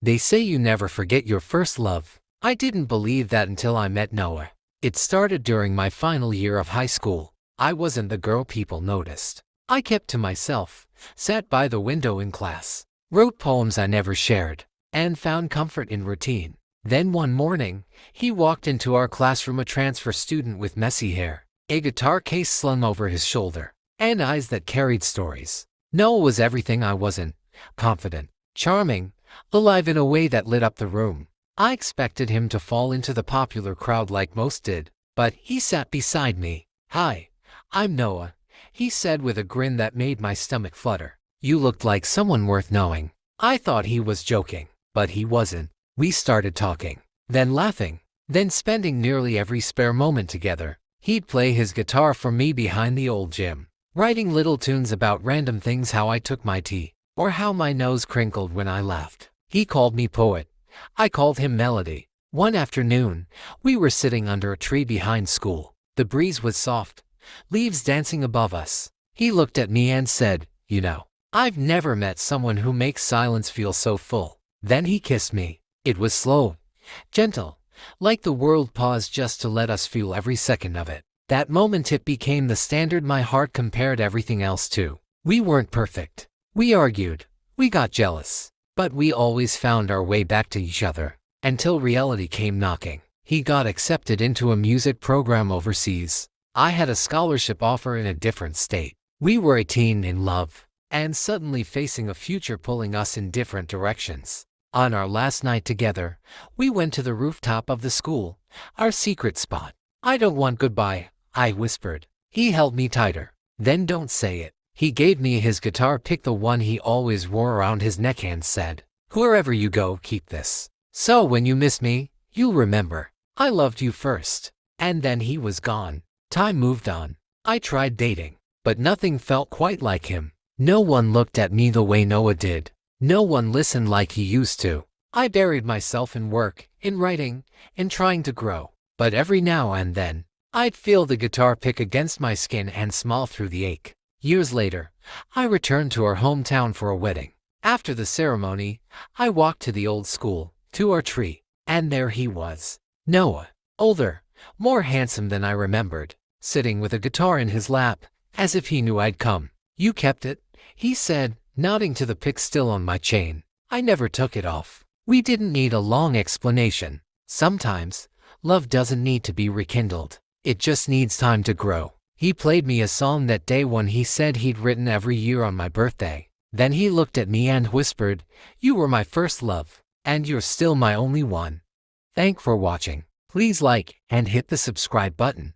They say you never forget your first love. I didn't believe that until I met Noah. It started during my final year of high school. I wasn't the girl people noticed. I kept to myself, sat by the window in class, wrote poems I never shared, and found comfort in routine. Then one morning, he walked into our classroom, a transfer student with messy hair, a guitar case slung over his shoulder, and eyes that carried stories. Noah was everything I wasn't: confident, charming, alive in a way that lit up the room. I expected him to fall into the popular crowd like most did, but he sat beside me. "Hi, I'm Noah," he said with a grin that made my stomach flutter. "You looked like someone worth knowing." I thought he was joking, but he wasn't. We started talking, then laughing, then spending nearly every spare moment together. He'd play his guitar for me behind the old gym, writing little tunes about random things: how I took my tea, or how my nose crinkled when I laughed. He called me poet. I called him melody. One afternoon, we were sitting under a tree behind school. The breeze was soft, leaves dancing above us. He looked at me and said, "You know, I've never met someone who makes silence feel so full." Then he kissed me. It was slow, gentle, like the world paused just to let us feel every second of it. That moment, it became the standard my heart compared everything else to. We weren't perfect. We argued. We got jealous. But we always found our way back to each other, until reality came knocking. He got accepted into a music program overseas. I had a scholarship offer in a different state. We were 18, in love, and suddenly facing a future pulling us in different directions. On our last night together, we went to the rooftop of the school, our secret spot. "I don't want goodbye," I whispered. He held me tighter. "Then don't say it." He gave me his guitar pick, the one he always wore around his neck, and said, "Wherever you go, keep this. So when you miss me, you'll remember I loved you first." And then he was gone. Time moved on. I tried dating, but nothing felt quite like him. No one looked at me the way Noah did. No one listened like he used to. I buried myself in work, in writing, in trying to grow. But every now and then, I'd feel the guitar pick against my skin and smile through the ache. Years later, I returned to our hometown for a wedding. After the ceremony, I walked to the old school, to our tree, and there he was. Noah, older, more handsome than I remembered, sitting with a guitar in his lap, as if he knew I'd come. "You kept it," he said, nodding to the pick still on my chain. I never took it off. We didn't need a long explanation. Sometimes, love doesn't need to be rekindled. It just needs time to grow. He played me a song that day, one he said he'd written every year on my birthday. Then he looked at me and whispered, "You were my first love, and you're still my only one." Thanks for watching. Please like and hit the subscribe button.